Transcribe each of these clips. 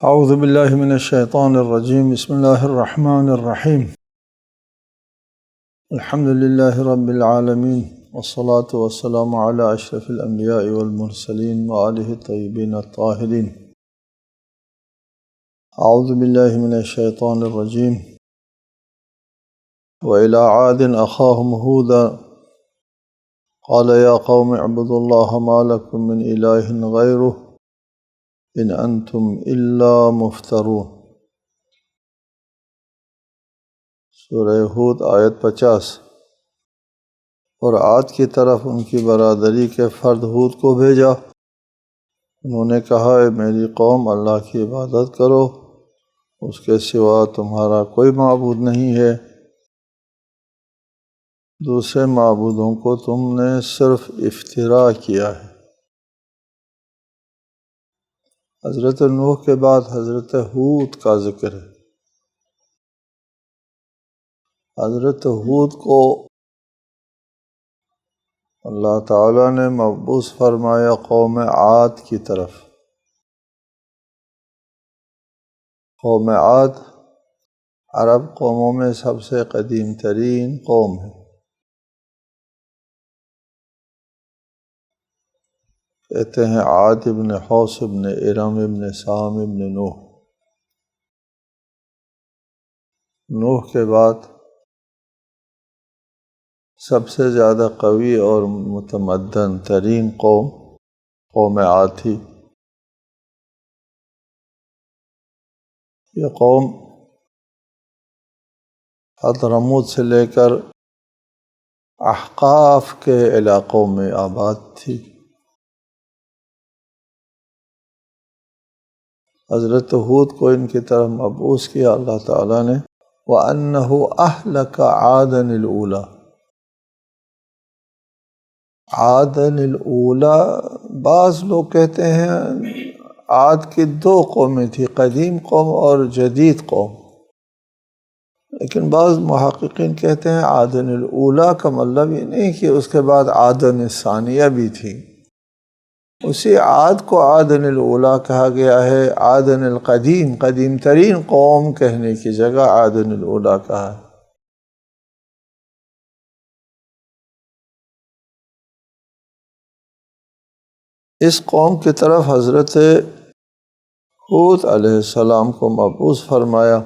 اعوذ باللہ من الشیطان الرجیم بسم اللہ الرحمن الرحیم الحمد للہ رب العالمین والصلاة والسلام علی اشرف الانبیاء والمرسلین وآلہ الطیبین الطاہرین۔ اعوذ باللہ من الشیطان الرجیم وإلی عاد اخاہم ہودا قال یا قوم اعبدوا اللہ ما لکم من الہ غیرہ ان انتم الا مفترون۔ سورہ ہود آیت 50۔ اور عاد کی طرف ان کی برادری کے فرد ہود کو بھیجا، انہوں نے کہا اے میری قوم، اللہ کی عبادت کرو، اس کے سوا تمہارا کوئی معبود نہیں ہے، دوسرے معبودوں کو تم نے صرف افتراء کیا ہے۔ حضرت نوح کے بعد حضرت ہود کا ذکر ہے۔ حضرت ہود کو اللہ تعالیٰ نے مبعوث فرمایا قوم عاد کی طرف۔ قوم عاد عرب قوموں میں سب سے قدیم ترین قوم ہے۔ کہتے ہیں عاد ابن حوس ابن ارم ابن سام ابن نوح۔ نوح کے بعد سب سے زیادہ قوی اور متمدن ترین قوم عاد تھی۔ یہ قوم حضرموت سے لے کر احقاف کے علاقوں میں آباد تھی۔ حضرت ہود کو ان کی طرف مبعوث کیا اللہ تعالیٰ نے۔ وَأَنَّهُ أَهْلَكَ عَادًا الْأُولَى۔ عادًا الْأُولَى بعض لوگ کہتے ہیں عاد کی دو قومیں تھیں، قدیم قوم اور جدید قوم، لیکن بعض محققین کہتے ہیں عادًا الْأُولَى کا مطلب یہ نہیں کہ اس کے بعد عادًا الثانیہ بھی تھی، اسی عاد کو عادًا الأولیٰ کہا گیا ہے۔ عادًا القدیم، قدیم ترین قوم کہنے کی جگہ عادًا الأولیٰ کہا ہے۔ اس قوم کی طرف حضرت ہود علیہ السلام کو مبعوث فرمایا۔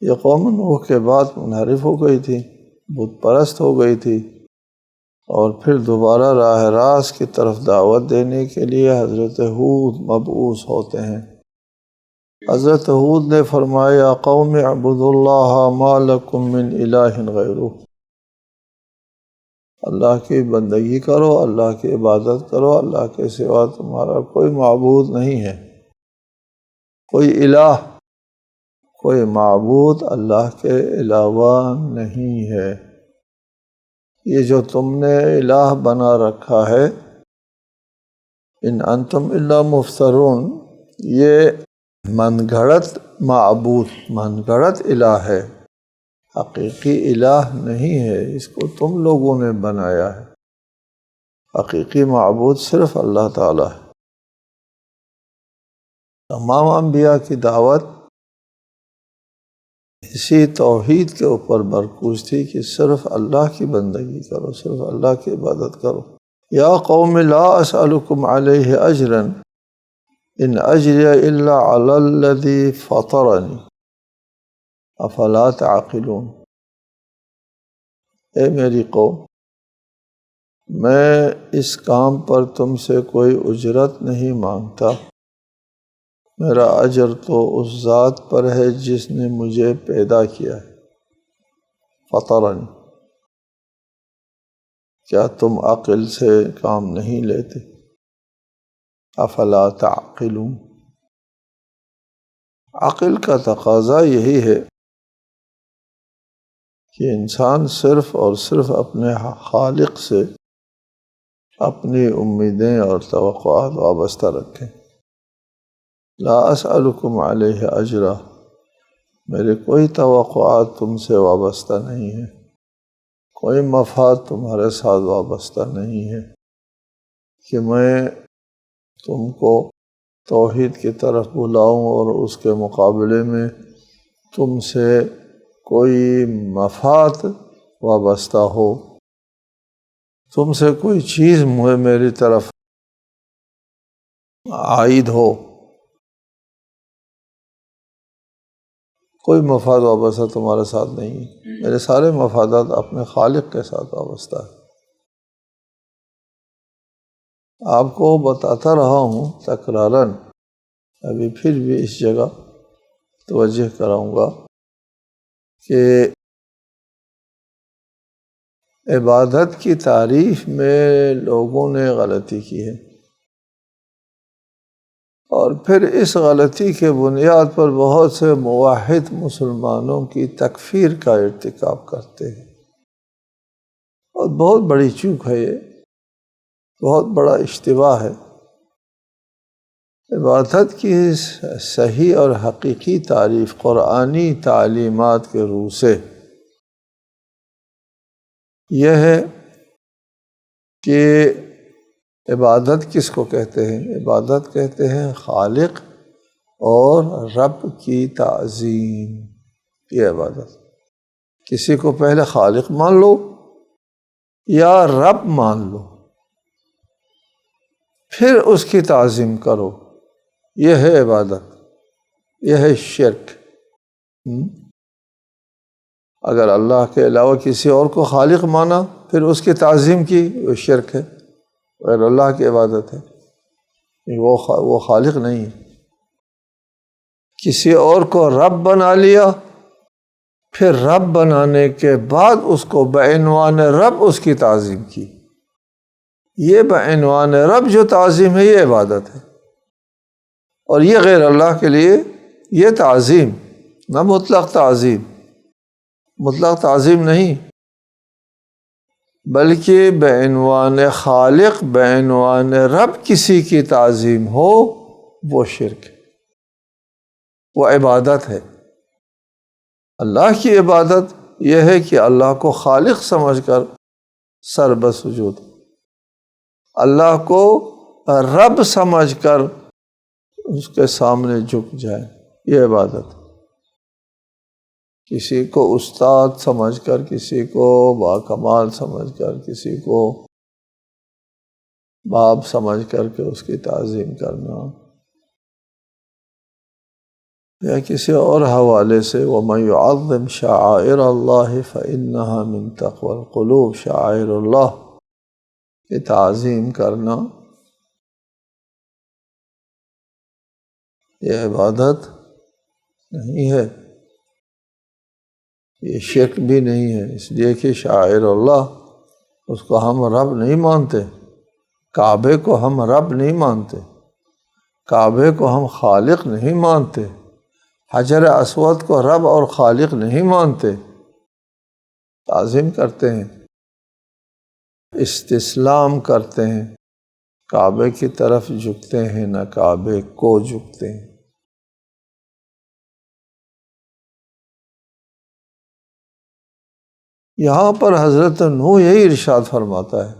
یہ قوم نوح کے بعد منحرف ہو گئی تھی، بت پرست ہو گئی تھی، اور پھر دوبارہ راہ راست کی طرف دعوت دینے کے لیے حضرت ہود مبعوث ہوتے ہیں۔ حضرت ہود نے فرمایا قوم اعبدوا اللہ ما لکم من الہ غیرہ، اللہ کی بندگی کرو، اللہ کی عبادت کرو، اللہ کے سوا تمہارا کوئی معبود نہیں ہے، کوئی الہ، کوئی معبود اللہ کے علاوہ نہیں ہے۔ یہ جو تم نے الہ بنا رکھا ہے، ان انتم الا مفترون، یہ من گھڑت معبود، من گھڑت الہ ہے، حقیقی الہ نہیں ہے، اس کو تم لوگوں نے بنایا ہے۔ حقیقی معبود صرف اللہ تعالیٰ ہے۔ تمام انبیاء کی دعوت اسی توحید کے اوپر مرکوز تھی کہ صرف اللہ کی بندگی کرو، صرف اللہ کی عبادت کرو۔ یا قوم لا اسألکم علیہ اجرا ان اجری الا علی الذی فطرنی افلا تعقلون۔ اے میری قوم، میں اس کام پر تم سے کوئی اجرت نہیں مانگتا، میرا اجر تو اس ذات پر ہے جس نے مجھے پیدا کیا ہے۔ فطرنی، کیا تم عقل سے کام نہیں لیتے؟ افلا تعقلون، عقل کا تقاضا یہی ہے کہ انسان صرف اور صرف اپنے خالق سے اپنی امیدیں اور توقعات وابستہ رکھیں۔ لا اسألکم علیہ اجرا، میرے کوئی توقعات تم سے وابستہ نہیں ہے، کوئی مفاد تمہارے ساتھ وابستہ نہیں ہے کہ میں تم کو توحید کی طرف بلاؤں اور اس کے مقابلے میں تم سے کوئی مفاد وابستہ ہو، تم سے کوئی چیز میری طرف عائد ہو، کوئی مفاد وابستہ تمہارے ساتھ نہیں ہے، میرے سارے مفادات اپنے خالق کے ساتھ وابستہ ہے۔ آپ کو بتاتا رہا ہوں تکراراً، ابھی پھر بھی اس جگہ توجہ کراؤں گا کہ عبادت کی تعریف میں لوگوں نے غلطی کی ہے، اور پھر اس غلطی کے بنیاد پر بہت سے موحد مسلمانوں کی تکفیر کا ارتکاب کرتے ہیں، اور بہت بڑی چوک ہے، یہ بہت بڑا اشتباہ ہے۔ عبادت کی صحیح اور حقیقی تعریف قرآنی تعلیمات کے روح سے یہ ہے کہ عبادت کس کو کہتے ہیں؟ عبادت کہتے ہیں خالق اور رب کی تعظیم، یہ عبادت۔ کسی کو پہلے خالق مان لو یا رب مان لو، پھر اس کی تعظیم کرو، یہ ہے عبادت، یہ ہے شرک۔ اگر اللہ کے علاوہ کسی اور کو خالق مانا پھر اس کی تعظیم کی، وہ شرک ہے، غیر اللہ کی عبادت ہے، وہ خالق نہیں ہے۔ کسی اور کو رب بنا لیا، پھر رب بنانے کے بعد اس کو بعنوان رب اس کی تعظیم کی، یہ بعنوان رب جو تعظیم ہے یہ عبادت ہے، اور یہ غیر اللہ کے لیے یہ تعظیم نہ مطلق تعظیم، مطلق تعظیم نہیں، بلکہ بعنوان خالق بعنوان رب کسی کی تعظیم ہو، وہ شرک ہے، وہ عبادت ہے۔ اللہ کی عبادت یہ ہے کہ اللہ کو خالق سمجھ کر سر بسجود، اللہ کو رب سمجھ کر اس کے سامنے جھک جائے، یہ عبادت۔ کسی کو استاد سمجھ کر، کسی کو باکمال سمجھ کر، کسی کو باپ سمجھ کر کے اس کی تعظیم کرنا، یا کسی اور حوالے سے وَمَن يُعَظِّمْ شَعَائِرَ اللَّهِ فَإِنَّهَا مِن تَقْوَى الْقُلُوبِ، شعائر اللہ کی تعظیم کرنا یہ عبادت نہیں ہے، یہ شرک بھی نہیں ہے، اس لیے کہ شاعر اللہ اس کو ہم رب نہیں مانتے، کعبے کو ہم رب نہیں مانتے، کعبے کو ہم خالق نہیں مانتے، حجر اسود کو رب اور خالق نہیں مانتے، تعظیم کرتے ہیں، استسلام کرتے ہیں، کعبے کی طرف جھکتے ہیں نہ کعبے کو جھکتے ہیں۔ یہاں پر حضرت نوح یہی ارشاد فرماتا ہے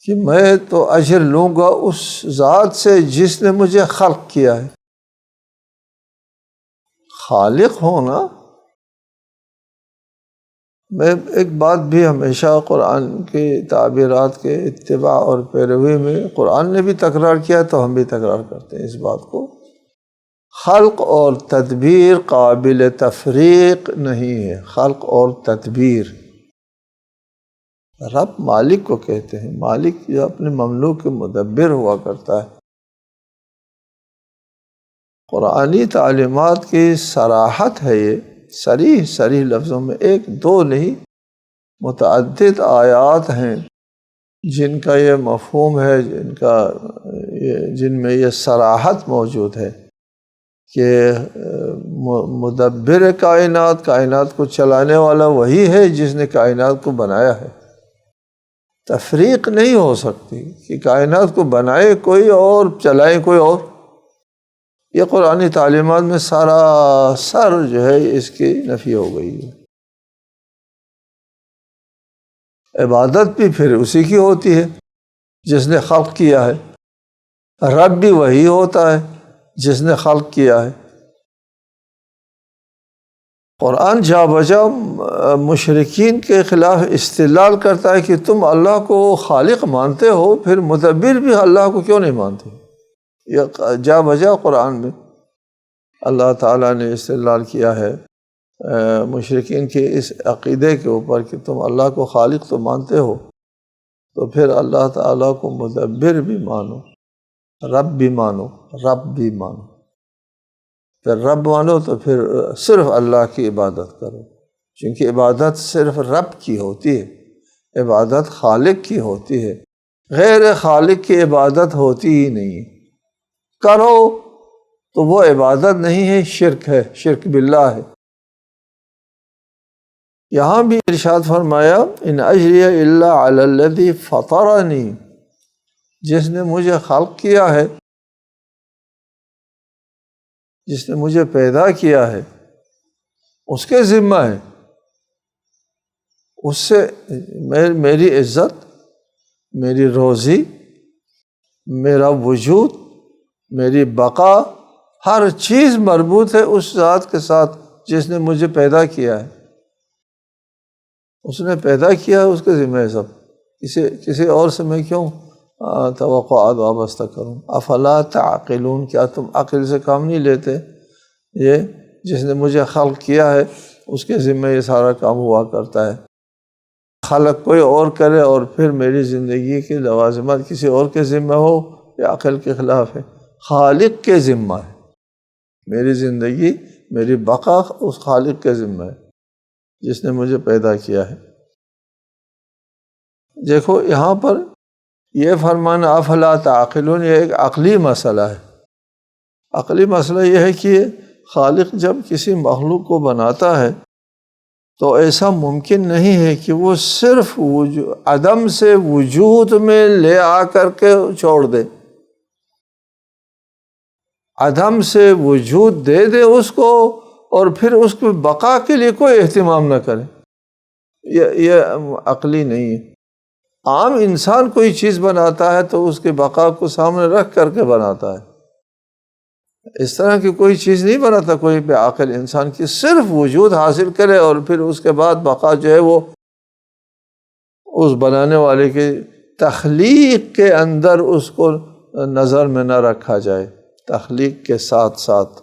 کہ میں تو اجر لوں گا اس ذات سے جس نے مجھے خلق کیا ہے۔ خالق ہونا، میں ایک بات بھی ہمیشہ قرآن کے تعبیرات کے اتباع اور پیروی میں قرآن نے بھی تکرار کیا تو ہم بھی تکرار کرتے ہیں اس بات کو، خلق اور تدبیر قابل تفریق نہیں ہے۔ خلق اور تدبیر رب مالک کو کہتے ہیں، مالک جو اپنے مملوک کے مدبر ہوا کرتا ہے۔ قرآنی تعلیمات کی صراحت ہے، یہ صریح لفظوں میں، ایک دو نہیں متعدد آیات ہیں جن کا یہ مفہوم ہے، جن میں یہ صراحت موجود ہے کہ مدبر کائنات کو چلانے والا وہی ہے جس نے کائنات کو بنایا ہے۔ تفریق نہیں ہو سکتی کہ کائنات کو بنائے کوئی اور چلائے کوئی اور، یہ قرآنی تعلیمات میں سراسر جو ہے اس کی نفی ہو گئی ہے۔ عبادت بھی پھر اسی کی ہوتی ہے جس نے خلق کیا ہے۔ رب بھی وہی ہوتا ہے جس نے خلق کیا ہے۔ قرآن جا بجا مشرکین کے خلاف استدلال کرتا ہے کہ تم اللہ کو خالق مانتے ہو، پھر مدبر بھی اللہ کو کیوں نہیں مانتے؟ یہ جا بجا قرآن میں اللہ تعالیٰ نے استدلال کیا ہے مشرکین کے اس عقیدے کے اوپر کہ تم اللہ کو خالق تو مانتے ہو، تو پھر اللہ تعالیٰ کو مدبر بھی مانو، رب بھی مانو، رب بھی مانو۔ پھر رب مانو تو پھر صرف اللہ کی عبادت کرو، چونکہ عبادت صرف رب کی ہوتی ہے، عبادت خالق کی ہوتی ہے، غیر خالق کی عبادت ہوتی ہی نہیں ہے۔ کرو تو وہ عبادت نہیں ہے، شرک ہے، شرک باللہ ہے۔ یہاں بھی ارشاد فرمایا ان اجری الا علی الذی فطرنی، جس نے مجھے خلق کیا ہے، جس نے مجھے پیدا کیا ہے، اس کے ذمہ ہے، اس سے میری عزت، میری روزی، میرا وجود، میری بقا، ہر چیز مربوط ہے اس ذات کے ساتھ جس نے مجھے پیدا کیا ہے۔ اس نے پیدا کیا ہے، اس کے ذمہ ہے سب، کسی اور سے میں کیوں توقعات وابستہ کروں؟ افلا تعقلون، کیا تم عقل سے کام نہیں لیتے؟ یہ جس نے مجھے خلق کیا ہے اس کے ذمہ یہ سارا کام ہوا کرتا ہے۔ خلق کوئی اور کرے اور پھر میری زندگی کی لوازمات کسی اور کے ذمہ ہو، یہ عقل کے خلاف ہے۔ خالق کے ذمہ ہے، میری زندگی، میری بقا اس خالق کے ذمہ ہے جس نے مجھے پیدا کیا ہے۔ دیکھو یہاں پر یہ فرمانا افلا تعقلون، یہ ایک عقلی مسئلہ ہے۔ عقلی مسئلہ یہ ہے کہ خالق جب کسی مخلوق کو بناتا ہے تو ایسا ممکن نہیں ہے کہ وہ صرف عدم سے وجود میں لے آ کر کے چھوڑ دے، عدم سے وجود دے دے اس کو اور پھر اس کی بقا کے لیے کوئی اہتمام نہ کرے۔ یہ عقلی نہیں ہے۔ عام انسان کوئی چیز بناتا ہے تو اس کے بقا کو سامنے رکھ کر کے بناتا ہے، اس طرح کی کوئی چیز نہیں بناتا کوئی بے عقل انسان کی، صرف وجود حاصل کرے اور پھر اس کے بعد بقا جو ہے وہ اس بنانے والے کی تخلیق کے اندر اس کو نظر میں نہ رکھا جائے، تخلیق کے ساتھ ساتھ۔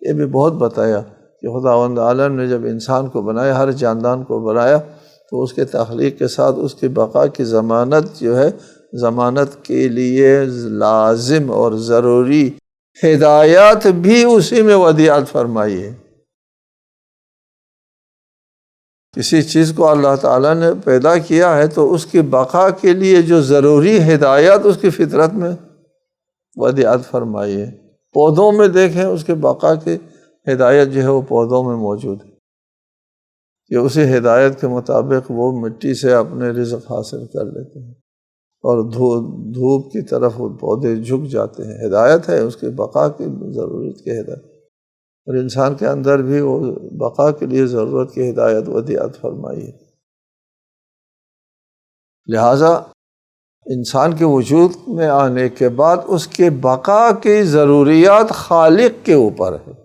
یہ بھی بہت بتایا کہ خداوند عالم نے جب انسان کو بنایا، ہر جاندان کو بنایا، تو اس کے تخلیق کے ساتھ اس کی بقا کی ضمانت جو ہے، ضمانت کے لیے لازم اور ضروری ہدایات بھی اسی میں ودیعت فرمائی ہے۔ کسی چیز کو اللہ تعالیٰ نے پیدا کیا ہے تو اس کی بقا کے لیے جو ضروری ہدایات اس کی فطرت میں ودیعت فرمائی ہے۔ پودوں میں دیکھیں، اس کے بقا کی ہدایت جو ہے وہ پودوں میں موجود ہے کہ اسی ہدایت کے مطابق وہ مٹی سے اپنے رزق حاصل کر لیتے ہیں اور دھوپ کی طرف وہ پودے جھک جاتے ہیں۔ ہدایت ہے اس کے بقا کی ضرورت کی ہدایت، اور انسان کے اندر بھی وہ بقا کے لیے ضرورت کی ہدایت ودیعت فرمائی ہے۔ لہٰذا انسان کے وجود میں آنے کے بعد اس کے بقا کی ضروریات خالق کے اوپر ہے۔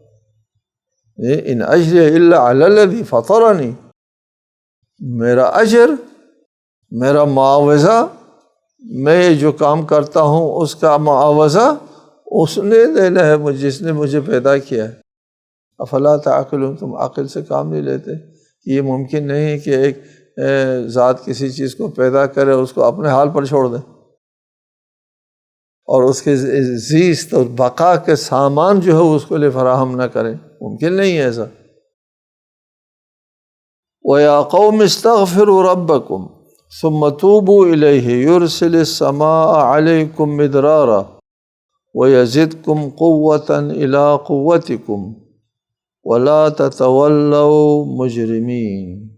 ان اجری الا علی الذی فطرنی، میرا اجر، میرا معاوضہ، میں جو کام کرتا ہوں اس کا معاوضہ اس نے دینا ہے، جس نے مجھے پیدا کیا ہے۔ افلا تعقلون، تم عقل سے کام نہیں لیتے؟ یہ ممکن نہیں ہے کہ ایک ذات کسی چیز کو پیدا کرے، اس کو اپنے حال پر چھوڑ دے اور اس کے زیست اور بقا کے سامان جو ہے اس کو لیے فراہم نہ کرے، ممکن نہیں ہے ایسا۔ وَيَا قَوْمِ اسْتَغْفِرُوا رَبَّكُمْ ثُمَّ تُوبُوا إِلَيْهِ يُرْسِلِ السَّمَاءَ عَلَيْكُمْ مِدْرَارًا وَيَزِدْكُمْ قُوَّةً إِلَىٰ قُوَّتِكُمْ وَلَا تَتَوَلَّوْا مُجْرِمِينَ۔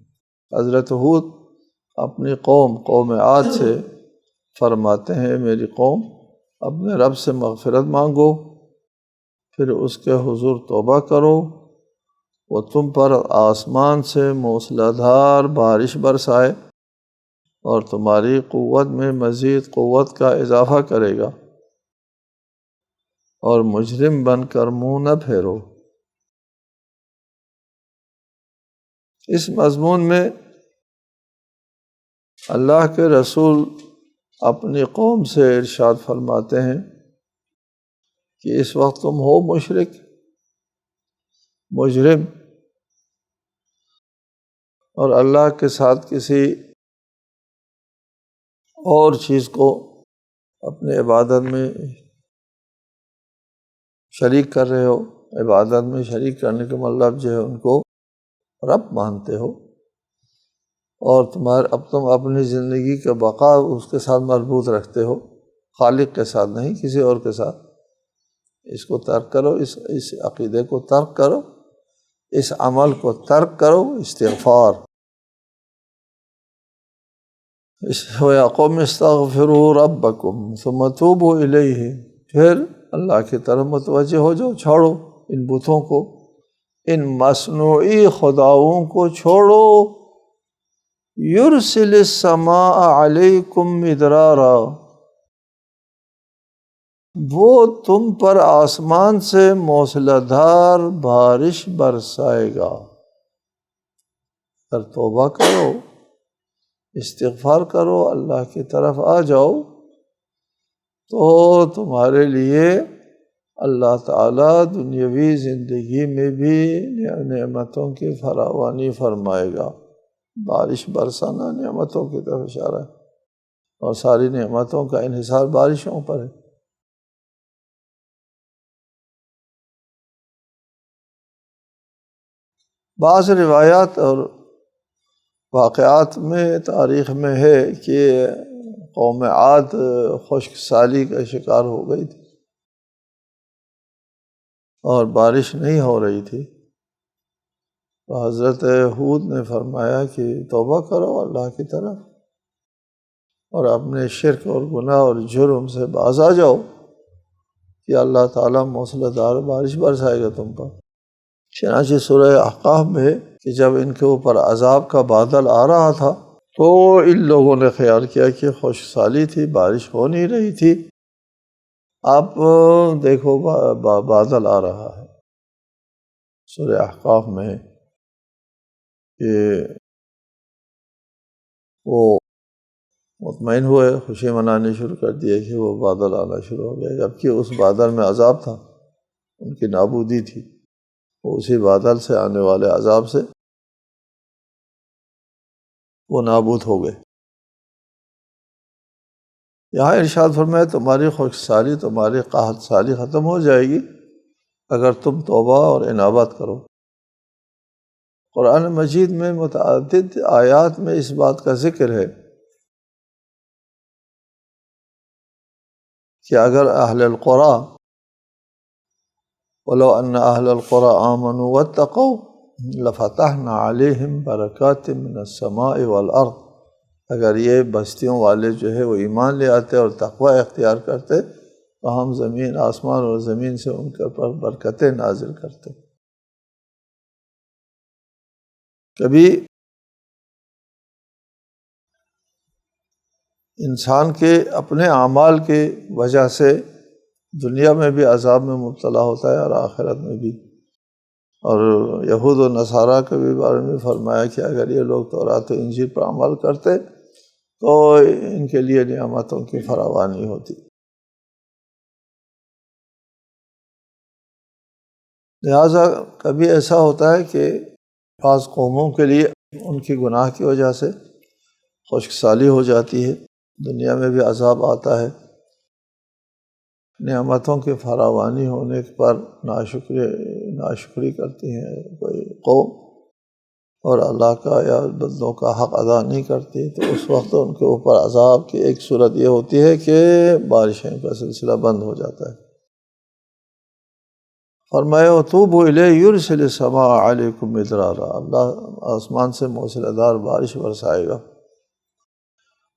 حضرت ہود اپنی قوم عاد سے فرماتے ہیں، میری قوم اپنے رب سے مغفرت مانگو، پھر اس کے حضور توبہ کرو، وہ تم پر آسمان سے موسلادھار بارش برسائے اور تمہاری قوت میں مزید قوت کا اضافہ کرے گا۔ اور مجرم بن کر منہ نہ پھیرو۔ اس مضمون میں اللہ کے رسول اپنی قوم سے ارشاد فرماتے ہیں کہ اس وقت تم ہو مشرک، مجرم، اور اللہ کے ساتھ کسی اور چیز کو اپنے عبادت میں شریک کر رہے ہو۔ عبادت میں شریک کرنے کا مطلب جو ہے ان کو رب مانتے ہو، اور تم اپنی زندگی کا بقا اس کے ساتھ مربوط رکھتے ہو، خالق کے ساتھ نہیں، کسی اور کے ساتھ۔ اس کو ترک کرو، اس عقیدے کو ترک کرو، اس عمل کو ترک کرو، استغفار۔ وَيَا قَوْمِ اسْتَغْفِرُوا رَبَّكُمْ ثُمَّ تُوبُوا إِلَيْهِ، پھر اللہ کی طرف متوجہ ہو جاؤ، چھوڑو ان بتوں کو، ان مصنوعی خداؤں کو چھوڑو۔ يُرْسِلِ السَّمَاءَ عَلَيْكُمْ مِدْرَارًا، وہ تم پر آسمان سے موسلا دھار بارش برسائے گا۔ اگر توبہ کرو، استغفار کرو، اللہ کی طرف آ جاؤ، تو تمہارے لیے اللہ تعالیٰ دنیاوی زندگی میں بھی نعمتوں کی فراوانی فرمائے گا۔ بارش برسانا نعمتوں کی طرف اشارہ ہے، اور ساری نعمتوں کا انحصار بارشوں پر ہے۔ بعض روایات اور واقعات میں، تاریخ میں ہے کہ قوم عاد خشک سالی کا شکار ہو گئی تھی اور بارش نہیں ہو رہی تھی، تو حضرت ہود نے فرمایا کہ توبہ کرو اللہ کی طرف، اور اپنے شرک اور گناہ اور جرم سے باز آ جاؤ، کہ اللہ تعالیٰ موسلا دھار بارش برسائے گا تم پر۔ چنانچہ سورہ احقاف میں کہ جب ان کے اوپر عذاب کا بادل آ رہا تھا تو ان لوگوں نے خیال کیا کہ خشک سالی تھی، بارش ہو نہیں رہی تھی، اب دیکھو بادل آ رہا ہے۔ سورہ احقاف میں کہ وہ مطمئن ہوئے، خوشی منانی شروع کر دیے کہ وہ بادل آنا شروع ہو گیا، جبکہ اس بادل میں عذاب تھا، ان کی نابودی تھی۔ وہ اسی بادل سے آنے والے عذاب سے وہ نابود ہو گئے۔ یہاں ارشاد فرمایا تمہاری خشک سالی، تمہاری قحط سالی ختم ہو جائے گی اگر تم توبہ اور انابت کرو۔ قرآن مجید میں متعدد آیات میں اس بات کا ذکر ہے کہ اگر اہل القریٰ وَلَوْ أَنَّ أَهْلَ الْقُرَىٰ آمَنُوا وَاتَّقَوْا لَفَتَحْنَا عَلَيْهِمْ بَرَكَاتٍ مِّنَ السَّمَاءِ وَالْأَرْضِ، اگر یہ بستیوں والے جو ہے وہ ایمان لے آتے اور تقوی اختیار کرتے تو ہم زمین، آسمان اور زمین سے ان کے پر برکتیں نازل کرتے۔ کبھی انسان کے اپنے اعمال کی وجہ سے دنیا میں بھی عذاب میں مبتلا ہوتا ہے اور آخرت میں بھی۔ اور یہود و نصارہ کے بھی بارے میں فرمایا کہ اگر یہ لوگ تورات و انجیل پر عمل کرتے تو ان کے لیے نعمتوں کی فراوانی ہوتی۔ لہٰذا کبھی ایسا ہوتا ہے کہ بعض قوموں کے لیے ان کی گناہ کی وجہ سے خشک سالی ہو جاتی ہے، دنیا میں بھی عذاب آتا ہے، نعمتوں کی فراوانی ہونے پر ناشکری کرتی ہیں کوئی قوم اور اللہ کا یا بندوں کا حق ادا نہیں کرتی، تو اس وقت ان کے اوپر عذاب کی ایک صورت یہ ہوتی ہے کہ بارشیں کا سلسلہ بند ہو جاتا ہے۔ فرمایا وَتُوبُوا إِلَيْهِ يُرْسِلِ السَّمَاءَ عَلَيْكُمْ مِدْرَارًا، اللہ آسمان سے موسلا دھار بارش برسائے گا۔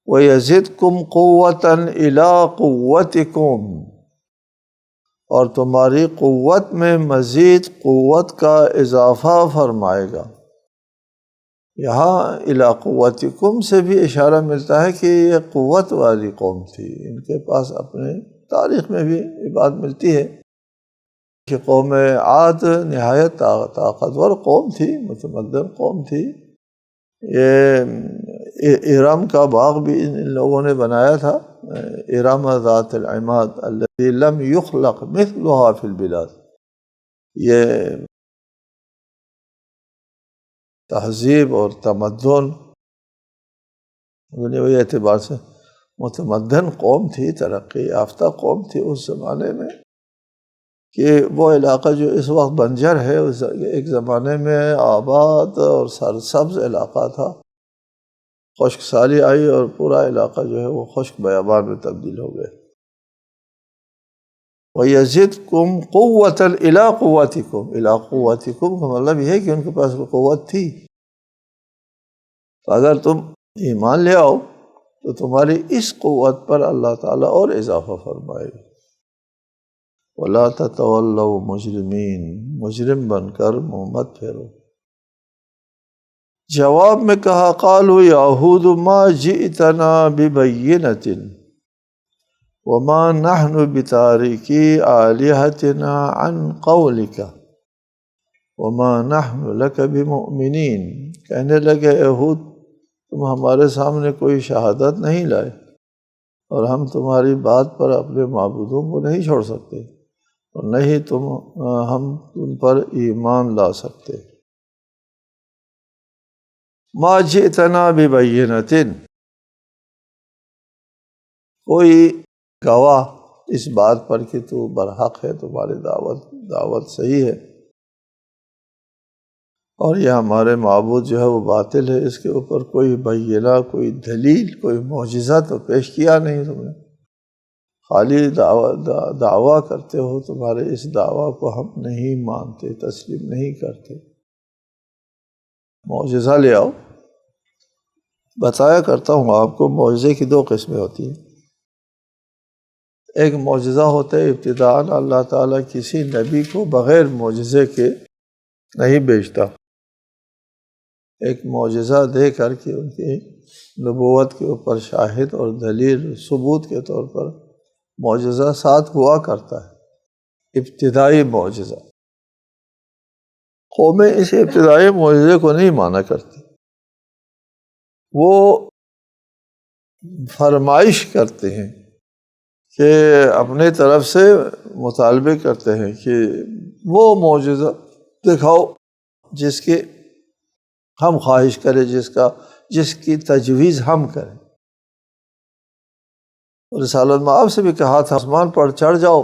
وَيَزِدْكُمْ قُوَّةً إِلَىٰ قُوَّتِكُمْ، اور تمہاری قوت میں مزید قوت کا اضافہ فرمائے گا۔ یہاں اِلیٰ قُوَّتِكُمْ سے بھی اشارہ ملتا ہے کہ یہ قوت والی قوم تھی، ان کے پاس اپنے تاریخ میں بھی یہ بات ملتی ہے کہ قوم عاد نہایت طاقتور قوم تھی، متمدن قوم تھی۔ یہ ارم کا باغ بھی ان لوگوں نے بنایا تھا، ارم ذات العماد التي لم يخلق مثلها في البلاد۔ یہ تہذیب اور تمدن دنیاوی اعتبار سے متمدن قوم تھی، ترقی یافتہ قوم تھی اس زمانے میں، کہ وہ علاقہ جو اس وقت بنجر ہے ایک زمانے میں آباد اور سرسبز علاقہ تھا۔ خشک سالی آئی اور پورا علاقہ جو ہے وہ خشک بیابان میں تبدیل ہو گئے۔ وَيَزِدْكُمْ قُوَّةً إِلَىٰ قُوَّتِكُمْ، إِلَىٰ قُوَّتِكُمْ کا مطلب یہ ہے کہ ان کے پاس قوت تھی۔ تو اگر تم ایمان لے آؤ تو تمہاری اس قوت پر اللہ تعالیٰ اور اضافہ فرمائے گا۔ وَلَا تَتَوَلَّوْا مُجْرِمِينَ، مجرم بن کر منہ مت پھیرو۔ جواب میں کہا قالوا یا ہود ما جئتنا ببینۃ وما نحن بتارکی آلہتنا عن قولک وما نحن لک بمؤمنین۔ کہنے لگے اے ہود تم ہمارے سامنے کوئی شہادت نہیں لائے اور ہم تمہاری بات پر اپنے معبودوں کو نہیں چھوڑ سکتے اور نہیں ہم تم پر ایمان لا سکتے۔ ما جئتنا ببینۃ، کوئی گواہ اس بات پر کہ تو برحق ہے، تمہاری دعوت صحیح ہے اور یہ ہمارے معبود جو ہے وہ باطل ہے، اس کے اوپر کوئی بینہ، کوئی دلیل، کوئی معجزہ تو پیش کیا نہیں تم نے، خالی دعویٰ کرتے ہو۔ تمہارے اس دعویٰ کو ہم نہیں مانتے، تسلیم نہیں کرتے، معجزہ لے آؤ۔ بتایا کرتا ہوں آپ کو، معجزے کی دو قسمیں ہوتی ہیں۔ ایک معجزہ ہوتا ہے ابتداءً اللہ تعالیٰ کسی نبی کو بغیر معجزے کے نہیں بھیجتا، ایک معجزہ دے کر کے ان کی نبوت کے اوپر شاہد اور دلیل ثبوت کے طور پر معجزہ ساتھ ہوا کرتا ہے، ابتدائی معجزہ۔ قومیں اس ابتدائی معجزے کو نہیں مانا کرتی، وہ فرمائش کرتے ہیں کہ اپنے طرف سے مطالبے کرتے ہیں کہ وہ معجزہ دکھاؤ جس کی ہم خواہش کریں، جس کی تجویز ہم کریں۔ رسالت میں آپ سے بھی کہا تھا آسمان پر چڑھ جاؤ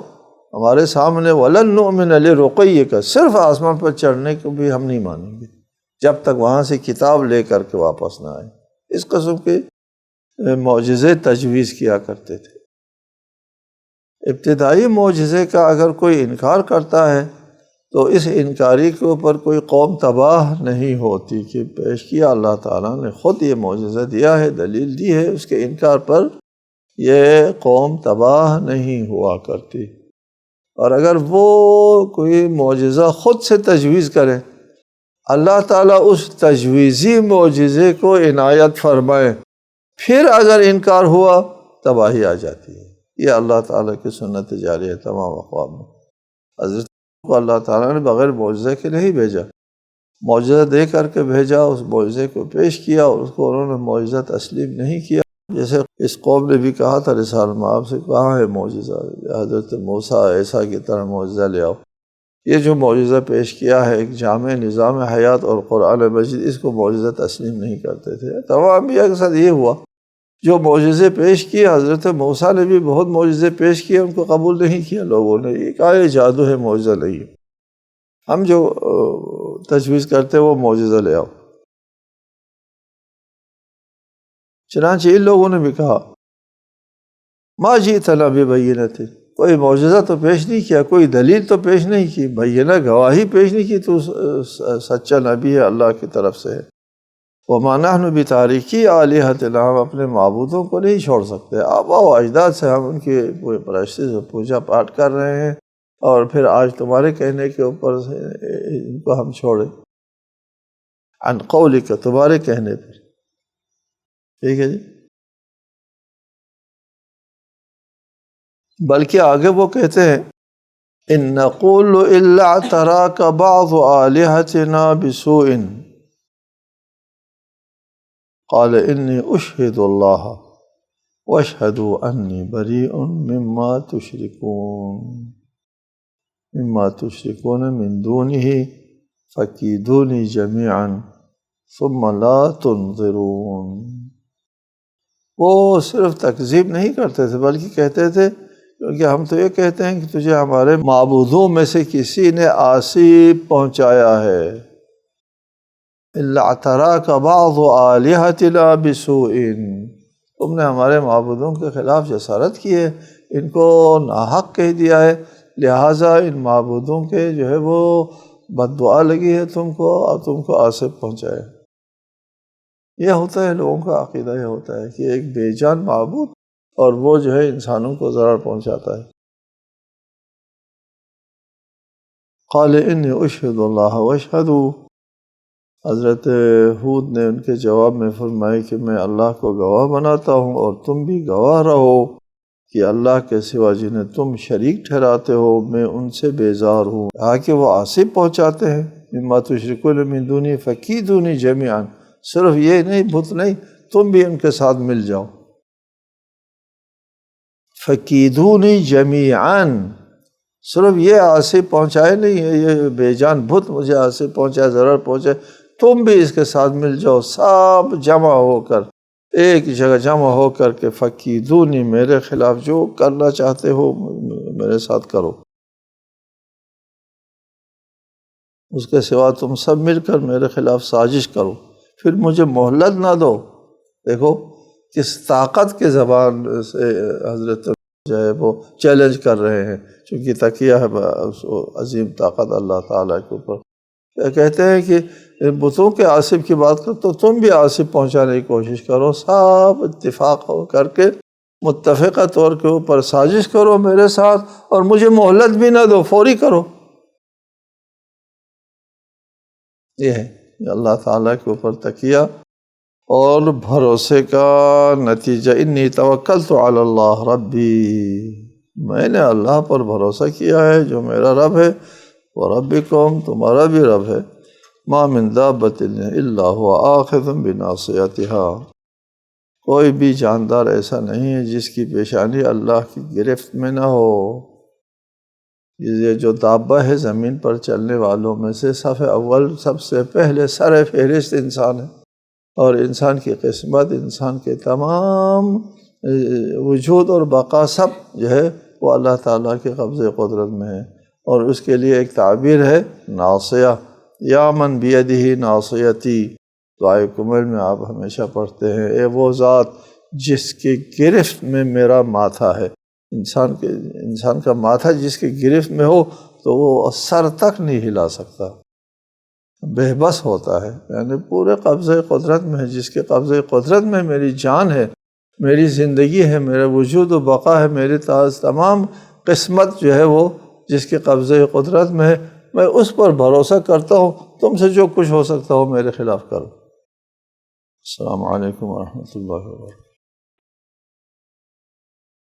ہمارے سامنے، وَلَن نُؤْمِنَ لِرُقِيِّكَ، صرف آسمان پر چڑھنے کو بھی ہم نہیں مانیں گے جب تک وہاں سے کتاب لے کر کے واپس نہ آئے۔ اس قسم کے معجزے تجویز کیا کرتے تھے۔ ابتدائی معجزے کا اگر کوئی انکار کرتا ہے تو اس انکاری کے اوپر کوئی قوم تباہ نہیں ہوتی، کہ پیش کیا اللہ تعالیٰ نے خود یہ معجزہ دیا ہے، دلیل دی ہے، اس کے انکار پر یہ قوم تباہ نہیں ہوا کرتی۔ اور اگر وہ کوئی معجزہ خود سے تجویز کرے، اللہ تعالیٰ اس تجویزی معجزے کو عنایت فرمائے، پھر اگر انکار ہوا تباہی آ جاتی ہے۔ یہ اللہ تعالیٰ کی سنت جاری ہے تمام اقوام میں۔ حضرت کو اللہ تعالیٰ نے بغیر معجزے کے نہیں بھیجا، معجزہ دے کر کے بھیجا، اس معجزے کو پیش کیا اور اس کو انہوں نے معجزہ تسلیم نہیں کیا۔ جیسے اس قوم نے بھی کہا تھا رسالت میں آپ سے، کہاں ہے معجزہ؟ حضرت موسیٰ عیسیٰ کی طرح معجزہ لے آؤ۔ یہ جو معجزہ پیش کیا ہے ایک جامع نظام حیات اور قرآن مجید، اس کو معجزہ تسلیم نہیں کرتے تھے۔ تمام انبیاء کے ساتھ یہ ہوا، جو معجزے پیش کیے، حضرت موسیٰ نے بھی بہت معجزے پیش کیے، ان کو قبول نہیں کیا لوگوں نے، یہ کہا یہ جادو ہے، معجزہ نہیں ہے، ہم جو تجویز کرتے وہ معجزہ لے آؤ۔ چنانچہ ان لوگوں نے بھی کہا ما جئتنا ببینۃ، کوئی معجزہ تو پیش نہیں کیا، کوئی دلیل تو پیش نہیں کی، بینہ گواہی پیش نہیں کی تو سچا نبی ہے، اللہ کی طرف سے ہے۔ وما نحن بتارکی آلہتنا، ہم اپنے معبودوں کو نہیں چھوڑ سکتے، آباء و اجداد سے ہم ان کی پرستش و پوجا پاٹ کر رہے ہیں، اور پھر آج تمہارے کہنے کے اوپر سے ان کو ہم چھوڑیں، عن قولک، تمہارے کہنے پر۔ ٹھیک ہے جی۔ بلکہ آگے وہ کہتے ہیں ان نقول الا اعتراک بعض آلہتنا بسوء قال انی اشہد اللہ واشہدوا انی بریء مما تشرکون من دونہ فکیدونی جمیعا ثم لا تنظرون۔ وہ صرف تکذیب نہیں کرتے تھے بلکہ کہتے تھے، کیونکہ ہم تو یہ کہتے ہیں کہ تجھے ہمارے معبودوں میں سے کسی نے آسیب پہنچایا ہے، الا اعتراک بعض آلہتنا بسوء، تم نے ہمارے معبودوں کے خلاف جسارت کی ہے، ان کو ناحق کہہ دیا ہے، لہٰذا ان معبودوں کے جو ہے وہ بد دعا لگی ہے تم کو اور تم کو آسیب پہنچائے۔ یہ ہوتا ہے لوگوں کا عقیدہ، یہ ہوتا ہے کہ ایک بے جان معبود اور وہ جو ہے انسانوں کو ضرر پہنچاتا ہے۔ قال انی اشہد اللہ واشہدوا، حضرت ہود نے ان کے جواب میں فرمایا کہ میں اللہ کو گواہ بناتا ہوں اور تم بھی گواہ رہو کہ اللہ کے سوا جنہیں تم شریک ٹھہراتے ہو میں ان سے بیزار ہوں، کہ وہ آسیب پہنچاتے ہیں۔ مما تشرکون من دونی فکیدونی جمیعا، صرف یہ نہیں، بت نہیں، تم بھی ان کے ساتھ مل جاؤ۔ فکیدونی جمیعا، صرف یہ آسیب پہنچائے نہیں ہے، یہ بے جان بت مجھے آسیب پہنچائے، ضرر پہنچائے، تم بھی اس کے ساتھ مل جاؤ، سب جمع ہو کر ایک جگہ جمع ہو کر کے فکیدونی، میرے خلاف جو کرنا چاہتے ہو میرے ساتھ کرو، اس کے سوا تم سب مل کر میرے خلاف سازش کرو، پھر مجھے مہلت نہ دو۔ دیکھو کس طاقت کے زبان سے حضرت جو ہے وہ چیلنج کر رہے ہیں، چونکہ تقیہ ہے عظیم طاقت اللہ تعالیٰ کے اوپر۔ کہتے ہیں کہ بتوں کے آصف کی بات کرو تو تم بھی آصف پہنچانے کی کوشش کرو، سب اتفاق ہو کر کے متفقہ طور کے اوپر سازش کرو میرے ساتھ، اور مجھے مہلت بھی نہ دو، فوری کرو۔ یہ ہے اللہ تعالیٰ کے اوپر تکیہ اور بھروسے کا نتیجہ۔ انی توکلت علی اللہ ربی، میں نے اللہ پر بھروسہ کیا ہے جو میرا رب ہے، وربکم، تمہارا بھی رب ہے، ما من دابۃ الا هو آخذ بناصیتها، کوئی بھی جاندار ایسا نہیں ہے جس کی پیشانی اللہ کی گرفت میں نہ ہو۔ یہ جو دابہ ہے زمین پر چلنے والوں میں سے صف اول سب سے پہلے سر فہرست انسان ہے، اور انسان کی قسمت، انسان کے تمام وجود اور بقا سب جو ہے وہ اللہ تعالیٰ کے قبضے قدرت میں ہے۔ اور اس کے لیے ایک تعبیر ہے ناصیہ، یا من بیدہ ناصیتی، دعائے کمل میں آپ ہمیشہ پڑھتے ہیں، اے وہ ذات جس کی گرفت میں میرا ماتھا ہے۔ انسان کا ماتھا جس کی گرفت میں ہو تو وہ سر تک نہیں ہلا سکتا، بے بس ہوتا ہے، یعنی پورے قبضے قدرت میں ہے۔ جس کے قبضے قدرت میں میری جان ہے، میری زندگی ہے، میرا وجود و بقا ہے، میری تمام قسمت جو ہے وہ جس کے قبضے قدرت میں ہے، میں اس پر بھروسہ کرتا ہوں، تم سے جو کچھ ہو سکتا ہو میرے خلاف کرو۔ السلام علیکم ورحمۃ اللہ وبرکاتہ۔